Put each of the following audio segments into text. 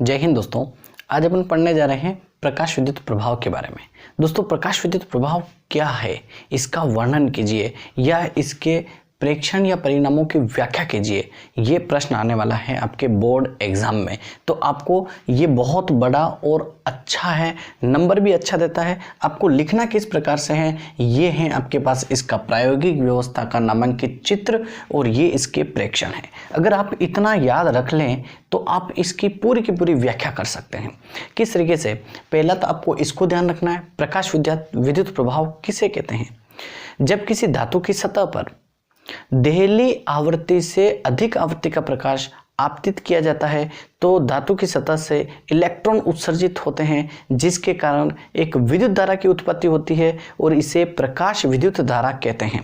जय हिंद दोस्तों। आज अपन पढ़ने जा रहे हैं प्रकाश विद्युत प्रभाव के बारे में। दोस्तों, प्रकाश विद्युत प्रभाव क्या है, इसका वर्णन कीजिए या इसके प्रेक्षण या परिणामों की व्याख्या कीजिए। ये प्रश्न आने वाला है आपके बोर्ड एग्जाम में, तो आपको ये बहुत बड़ा और अच्छा है, नंबर भी अच्छा देता है। आपको लिखना किस प्रकार से है, ये है आपके पास इसका प्रायोगिक व्यवस्था का नामांकित चित्र और ये इसके प्रेक्षण है। अगर आप इतना याद रख लें तो आप इसकी पूरी की पूरी व्याख्या कर सकते हैं। किस तरीके से, पहला तो आपको इसको ध्यान रखना है, प्रकाश विद्युत प्रभाव किसे कहते हैं। जब किसी धातु की सतह पर देहली आवृत्ति से अधिक आवृत्ति का प्रकाश आपतित किया जाता है तो धातु की सतह से इलेक्ट्रॉन उत्सर्जित होते हैं, जिसके कारण एक विद्युत धारा की उत्पत्ति होती है और इसे प्रकाश विद्युत धारा कहते हैं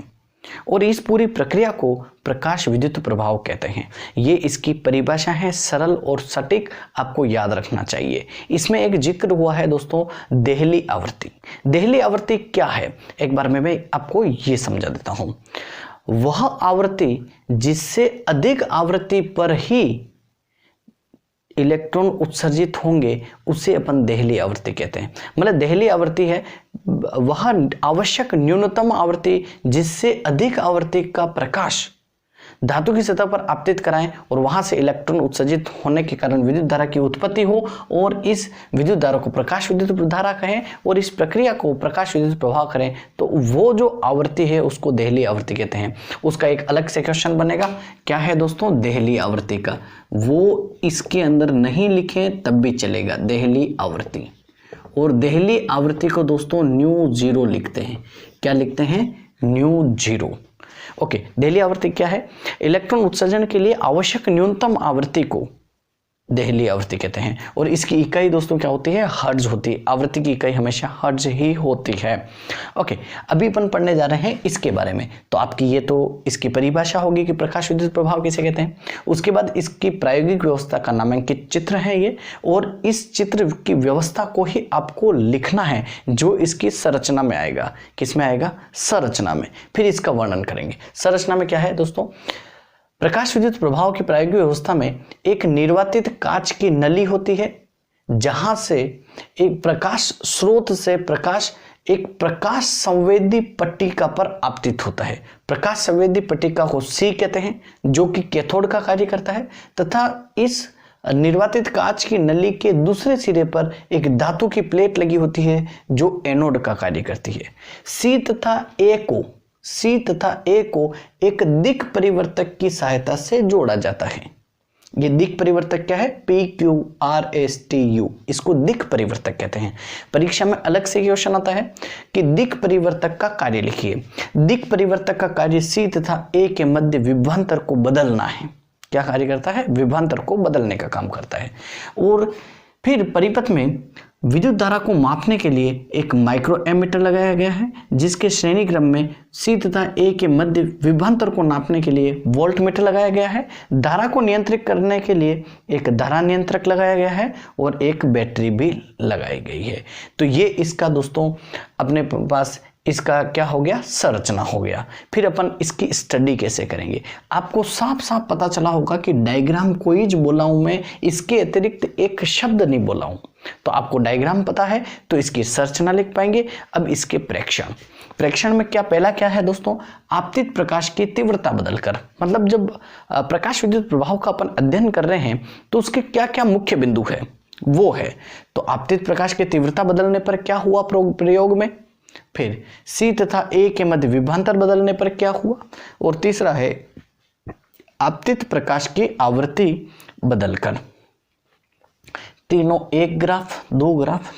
और इस पूरी प्रक्रिया को प्रकाश विद्युत प्रभाव कहते हैं। ये इसकी परिभाषा है, सरल और सटीक, आपको याद रखना चाहिए। इसमें एक जिक्र हुआ है दोस्तों, देहली आवृत्ति। देहली आवृत्ति क्या है, एक बार मैं आपको ये समझा देता हूं। वह आवृत्ति जिससे अधिक आवृत्ति पर ही इलेक्ट्रॉन उत्सर्जित होंगे उसे अपन देहली आवृत्ति कहते हैं। मतलब देहली आवृत्ति है वह आवश्यक न्यूनतम आवृत्ति जिससे अधिक आवृत्ति का प्रकाश धातु की सतह पर आपतित कराएं और वहां से इलेक्ट्रॉन उत्सर्जित होने के कारण विद्युत धारा की उत्पत्ति हो और इस विद्युत धारा को प्रकाश विद्युत धारा कहें और इस प्रक्रिया को प्रकाश विद्युत प्रभाव करें, तो वो जो आवृत्ति है उसको देहली आवृत्ति कहते हैं। उसका एक अलग से क्वेश्चन बनेगा, क्या है दोस्तों देहली आवृत्ति का, वो इसके अंदर नहीं लिखें तब भी चलेगा, देहली आवृत्ति। और देहली आवृत्ति को दोस्तों न्यू जीरो लिखते हैं। क्या लिखते हैं? Mu zero. ओके, देहली आवृत्ति क्या है? इलेक्ट्रॉन उत्सर्जन के लिए आवश्यक न्यूनतम आवृत्ति को देहली आवृत्ति कहते हैं और इसकी इकाई दोस्तों क्या होती है? हर्ट्ज होती है। आवृत्ति की इकाई हमेशा हर्ट्ज ही होती है। ओके, अभी अपन पढ़ने जा रहे हैं इसके बारे में। तो आपकी ये तो इसकी परिभाषा होगी कि प्रकाश विद्युत प्रभाव किसे कहते हैं। उसके बाद इसकी प्रायोगिक व्यवस्था का नामांकित चित्र है ये, और इस चित्र की व्यवस्था को ही आपको लिखना है जो इसकी संरचना में आएगा। किस में आएगा? संरचना में। फिर इसका वर्णन करेंगे। संरचना में क्या है दोस्तों? प्रकाश विद्युत प्रभाव की प्रायोगिक व्यवस्था में एक निर्वातित कांच की नली होती है जहां से एक प्रकाश स्रोत से प्रकाश एक प्रकाश संवेदी पट्टिका पर आपतित होता है। प्रकाश संवेदी पट्टिका को सी कहते हैं जो कि कैथोड का कार्य करता है, तथा इस निर्वातित कांच की नली के दूसरे सिरे पर एक धातु की प्लेट लगी होती है जो एनोड का कार्य करती है। सी तथा ए को एक दिक् परिवर्तक की सहायता से जोड़ा जाता है। ये दिक् परिवर्तक क्या है? PQRSTU, इसको दिक् परिवर्तक कहते हैं। परीक्षा में अलग से क्वेश्चन आता है कि दिक् परिवर्तक का कार्य लिखिए। दिक् परिवर्तक का कार्य सी तथा ए के मध्य विभवांतर को बदलना है। क्या कार्य करता है? विभवांतर को बदलने का काम करता है। और फिर परिपथ में विद्युत धारा को मापने के लिए एक माइक्रो एमीटर लगाया गया है, जिसके श्रेणी क्रम में सी तथा ए के मध्य विभवांतर को नापने के लिए वोल्ट मीटर लगाया गया है। धारा को नियंत्रित करने के लिए एक धारा नियंत्रक लगाया गया है और एक बैटरी भी लगाई गई है। तो ये इसका दोस्तों अपने पास इसका क्या हो गया? संरचना हो गया। फिर अपन इसकी स्टडी कैसे करेंगे? आपको साफ साफ पता चला होगा कि डायग्राम कोई बोला हूं मैं, इसके अतिरिक्त एक शब्द नहीं बोला हूं। तो आपको डायग्राम पता है तो इसकी संरचना लिख पाएंगे। अब इसके प्रेक्षण में क्या, पहला क्या है दोस्तों? आपतित प्रकाश की तीव्रता बदलकर। मतलब जब प्रकाश विद्युत प्रभाव का अपन अध्ययन कर रहे हैं तो उसके क्या क्या मुख्य बिंदु है वो है, तो आपतित प्रकाश की तीव्रता बदलने पर क्या हुआ प्रयोग में, फिर सी तथा ए के मध्य विभवांतर बदलने पर क्या हुआ, और तीसरा है आपतित प्रकाश की आवृत्ति बदलकर। तीनों, एक ग्राफ, दो ग्राफ,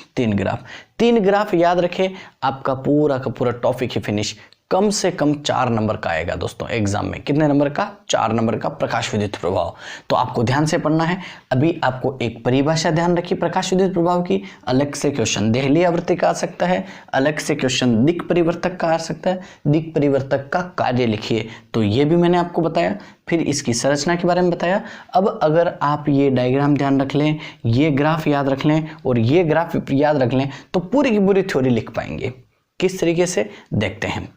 तीन ग्राफ याद रखें, आपका पूरा का पूरा टॉपिक ही फिनिश। कम से कम 4 नंबर का आएगा दोस्तों एग्जाम में। कितने नंबर का? 4 नंबर का प्रकाश विद्युत प्रभाव। तो आपको ध्यान से पढ़ना है। अभी आपको एक परिभाषा ध्यान रखिए प्रकाश विद्युत प्रभाव की। अलग से क्वेश्चन देहली आवृत्ति का आ सकता है, अलग से क्वेश्चन दिक् परिवर्तक का आ सकता है। दिक् परिवर्तक का कार्य लिखिए, तो ये भी मैंने आपको बताया। फिर इसकी संरचना के बारे में बताया। अब अगर आप ये डायग्राम ध्यान रख लें, ये ग्राफ याद रख लें और ये ग्राफ याद रख लें तो पूरी की पूरी थ्योरी लिख पाएंगे। किस तरीके से, देखते हैं।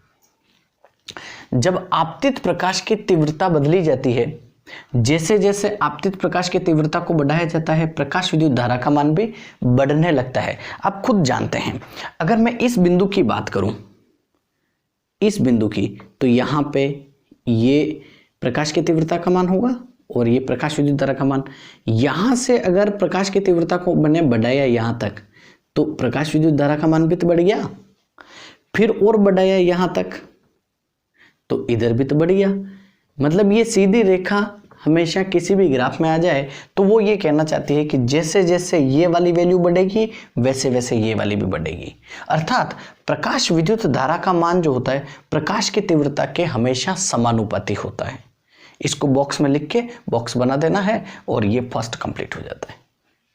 जब आपतित प्रकाश की तीव्रता बदली जाती है जैसे जैसे आपतित प्रकाश की तीव्रता को बढ़ाया जाता है, प्रकाश विद्युत धारा का मान भी बढ़ने लगता है। आप खुद जानते हैं, अगर मैं इस बिंदु की बात करूं, इस बिंदु की, तो यहां पे ये प्रकाश की तीव्रता का मान होगा और ये प्रकाश विद्युत धारा का मान। यहां से अगर प्रकाश की तीव्रता को मैंने बढ़ाया यहां तक, तो प्रकाश विद्युत धारा का मान भी तो बढ़ गया। फिर और बढ़ाया यहां तक, तो इधर भी तो बढ़ गया। मतलब ये सीधी रेखा हमेशा किसी भी ग्राफ में आ जाए तो वो ये कहना चाहती है कि जैसे जैसे ये वाली वैल्यू बढ़ेगी वैसे वैसे ये वाली भी बढ़ेगी। अर्थात प्रकाश विद्युत धारा का मान जो होता है प्रकाश की तीव्रता के हमेशा समानुपाती होता है। इसको बॉक्स में लिख के बॉक्स बना देना है और ये फर्स्ट कंप्लीट हो जाता है।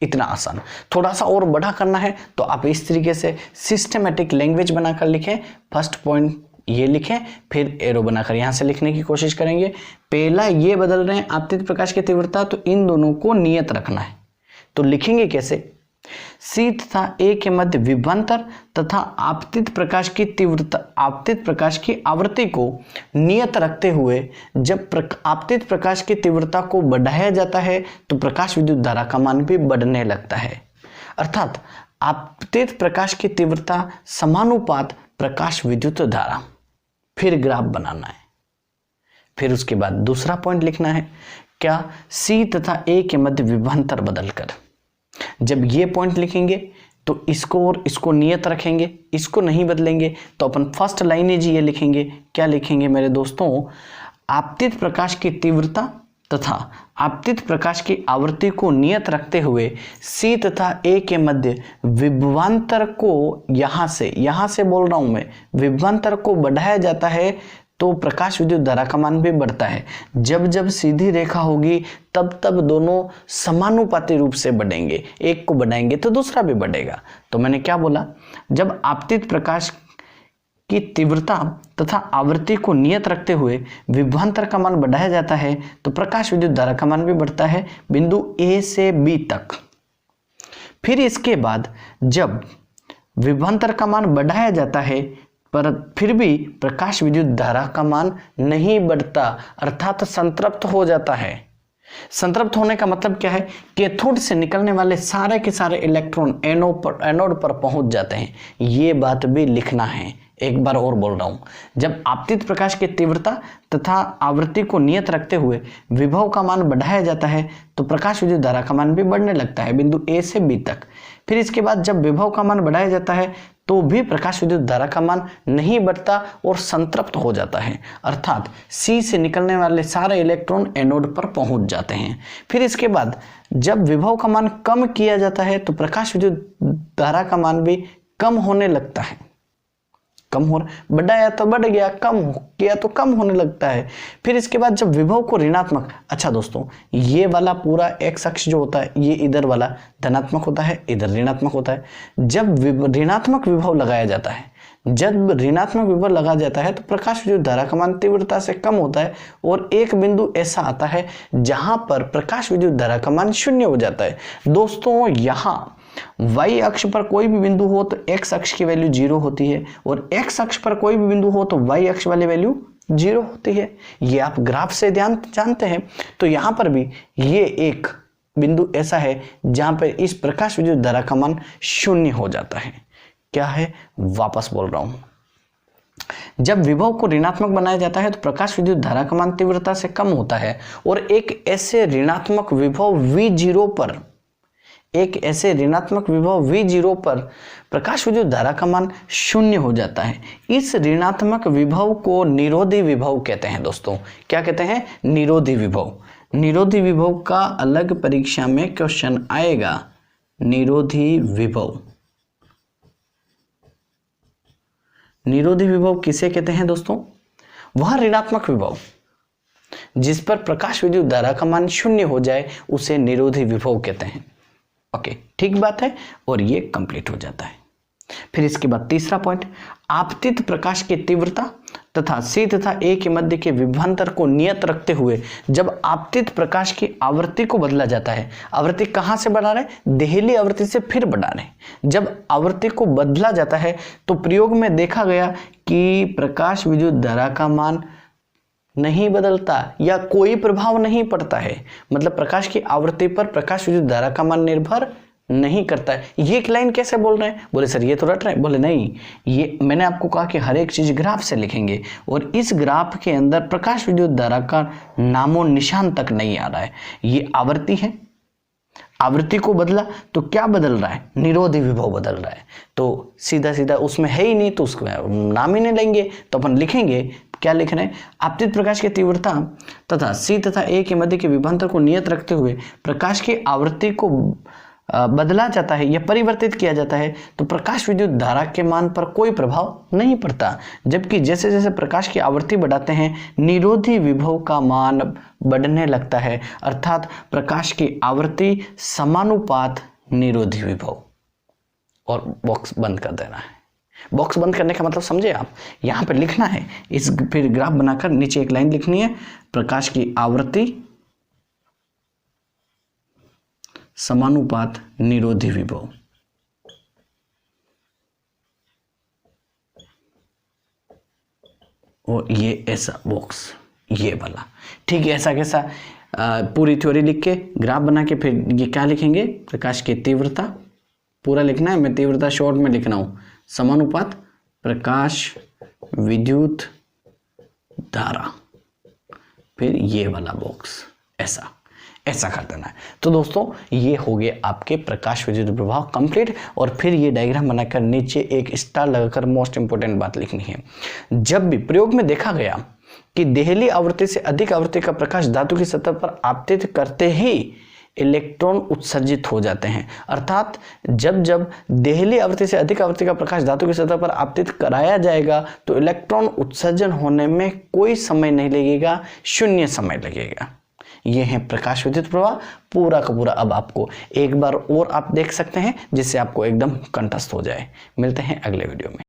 इतना आसान। थोड़ा सा और बड़ा करना है तो आप इस तरीके से सिस्टमेटिक लैंग्वेज बनाकर लिखें। फर्स्ट पॉइंट ये लिखें, फिर एरो बनाकर यहां से लिखने की कोशिश करेंगे। पहला ये बदल रहे हैं आपतित प्रकाश की तीव्रता, तो इन दोनों को नियत रखना है। तो लिखेंगे कैसे? C तथा A के मध्य विभवांतर तथा आपतित प्रकाश की तीव्रता, आपतित प्रकाश की आवृत्ति को नियत रखते हुए जब आपतित प्रकाश की तीव्रता को बढ़ाया जाता है तो प्रकाश विद्युत धारा का मान भी बढ़ने लगता है। अर्थात आपतित प्रकाश की तीव्रता समानुपात प्रकाश विद्युत धारा। फिर ग्राफ बनाना है। फिर उसके बाद दूसरा पॉइंट लिखना है, क्या? C तथा A के मध्य विभवांतर बदलकर। जब ये पॉइंट लिखेंगे तो इसको और इसको नियत रखेंगे, इसको नहीं बदलेंगे, तो अपन फर्स्ट लाइनेज ये लिखेंगे। क्या लिखेंगे मेरे दोस्तों? आपतित प्रकाश की तीव्रता तथा आपतित प्रकाश की आवृत्ति को नियत रखते हुए C तथा A के मध्य विभवांतर को यहां से बोल रहा हूं मैं, विभवांतर को बढ़ाया जाता है तो प्रकाश विद्युत धारा का मान भी बढ़ता है। जब जब सीधी रेखा होगी तब तब दोनों समानुपाती रूप से बढ़ेंगे, एक को बढ़ाएंगे तो दूसरा भी बढ़ेगा। तो मैंने क्या बोला? जब आपतित प्रकाश की तीव्रता तथा आवृत्ति को नियत रखते हुए विभवांतर का मान बढ़ाया जाता है तो प्रकाश विद्युत धारा का मान भी बढ़ता है बिंदु A से B तक। फिर इसके बाद जब विभवांतर का मान बढ़ाया जाता है पर फिर भी प्रकाश विद्युत धारा का मान नहीं बढ़ता, अर्थात संतृप्त हो जाता है। संतृप्त होने का मतलब क्या है? कैथोड से निकलने वाले सारे के सारे इलेक्ट्रॉन एनोड पर पहुंच जाते हैं। ये बात भी लिखना है। एक बार और बोल रहा हूं, जब आपतित प्रकाश की तीव्रता तथा आवृत्ति को नियत रखते हुए विभव का मान बढ़ाया जाता है तो प्रकाश विद्युत धारा का मान भी बढ़ने लगता है बिंदु A से B तक। फिर इसके बाद जब विभव का मान बढ़ाया जाता है तो भी प्रकाश विद्युत धारा का मान नहीं बढ़ता और संतृप्त हो जाता है, अर्थात C से निकलने वाले सारे इलेक्ट्रॉन एनोड पर पहुंच जाते हैं। फिर इसके बाद जब विभव का मान कम किया जाता है तो प्रकाश विद्युत धारा का मान भी कम होने लगता है। कम हो, बढ़ाया तो बढ़ गया, कम किया तो कम होने लगता है। फिर इसके बाद जब विभव को ऋणात्मक, अच्छा दोस्तों ये वाला पूरा एक्स अक्ष जो होता है ये इधर वाला धनात्मक होता है, इधर ऋणात्मक होता है। जब ऋणात्मक विभव लगाया जाता है, जब ऋणात्मक विभव लगा जाता है तो प्रकाश विद्युत धारा का मान तीव्रता से कम होता है और एक बिंदु ऐसा आता है जहां पर प्रकाश विद्युत धारा का मान शून्य हो जाता है। दोस्तों यहाँ y अक्ष पर कोई भी बिंदु हो तो x अक्ष की वैल्यू 0 होती है और x अक्ष पर कोई भी बिंदु हो तो y अक्ष वाली वैल्यू 0 होती है। ये आप ग्राफ से जानते हैं। तो यहाँ पर भी ये एक बिंदु ऐसा है जहां पर इस प्रकाश विद्युत धारा का मान शून्य हो जाता है। क्या है? वापस बोल रहा हूं, जब विभव को ऋणात्मक बनाया जाता है तो प्रकाश विद्युत धारा का मान तीव्रता से कम होता है और एक ऐसे ऋणात्मक विभव V0 पर प्रकाश विद्युत धारा का मान शून्य हो जाता है। इस ऋणात्मक विभव को निरोधी विभव कहते हैं दोस्तों। क्या कहते हैं? निरोधी विभव। निरोधी विभव का अलग परीक्षा में क्वेश्चन आएगा। निरोधी विभव, निरोधी विभव किसे कहते हैं दोस्तों? वह ऋणात्मक विभव जिस पर प्रकाश विद्युत धारा का मान शून्य हो जाए उसे निरोधी विभव कहते हैं। ओके, ठीक बात है। और ये कंप्लीट हो जाता है। फिर इसके बाद तीसरा पॉइंट, आपतित प्रकाश की तीव्रता तथा C तथा A के मध्य के विभवांतर को नियत रखते हुए जब आपतित प्रकाश की आवृत्ति को बदला जाता है, आवृत्ति कहां से बढ़ा रहे? देहली आवृत्ति से फिर बढ़ा रहे। जब आवृत्ति को बदला जाता है तो प्रयोग में देखा गया कि प्रकाश विद्युत धारा का मान नहीं बदलता या कोई प्रभाव नहीं पड़ता है, मतलब प्रकाश की आवृत्ति पर प्रकाश विद्युत धारा का मान निर्भर नहीं करता है। ये एक लाइन कैसे बोल रहे हैं? बोले सर ये तो रट रहे हैं। बोले नहीं, ये मैंने आपको कहा कि हर एक चीज ग्राफ से लिखेंगे और इस ग्राफ के अंदर प्रकाश विद्युत धारा का नामो निशान तक नहीं आ रहा है। ये आवृत्ति है, आवृत्ति को बदला तो क्या बदल रहा है? निरोधी विभव बदल रहा है। तो सीधा सीधा उसमें है ही नहीं तो उसको नाम ही नहीं लेंगे, तो अपन लिखेंगे क्या लिख रहे हैं? आपतित प्रकाश की तीव्रता तथा सी तथा ए के मध्य के विभवांतर को नियत रखते हुए प्रकाश की आवृत्ति को बदला जाता है या परिवर्तित किया जाता है तो प्रकाश विद्युत धारा के मान पर कोई प्रभाव नहीं पड़ता। जबकि जैसे जैसे प्रकाश की आवृत्ति बढ़ाते हैं निरोधी विभव का मान बढ़ने लगता है, अर्थात प्रकाश की आवृत्ति समानुपात निरोधी विभव। और बॉक्स बंद कर देना है। बॉक्स बंद करने का मतलब समझे आप? यहाँ पर लिखना है, इस फिर ग्राफ बनाकर नीचे एक लाइन लिखनी है, प्रकाश की आवृत्ति समानुपात निरोधी विभव। और ये ऐसा बॉक्स, ये वाला, ठीक है। ऐसा कैसा? पूरी थ्योरी लिख के ग्राफ बना के फिर ये क्या लिखेंगे? प्रकाश की तीव्रता, पूरा लिखना है, मैं तीव्रता शॉर्ट में लिख रहा हूं, समानुपात प्रकाश विद्युत धारा, फिर ये वाला बॉक्स, ऐसा कर देना है। तो दोस्तों ये हो गए आपके प्रकाश विद्युत प्रभाव कंप्लीट। और फिर ये डायग्राम बनाकर नीचे एक स्टार लगाकर मोस्ट इंपोर्टेंट बात लिखनी है। जब भी प्रयोग में देखा गया कि देहली आवृत्ति से अधिक आवृत्ति का प्रकाश धातु की सतह पर आपतित करते ही इलेक्ट्रॉन उत्सर्जित हो जाते हैं, अर्थात जब जब देहली आवृत्ति से अधिक आवृत्ति का प्रकाश धातु की सतह पर आपतित कराया जाएगा तो इलेक्ट्रॉन उत्सर्जन होने में कोई समय नहीं लगेगा, शून्य समय लगेगा। ये है प्रकाश विद्युत प्रवाह पूरा का पूरा। अब आपको एक बार और आप देख सकते हैं जिससे आपको एकदम कंठस्थ हो जाए। मिलते हैं अगले वीडियो में।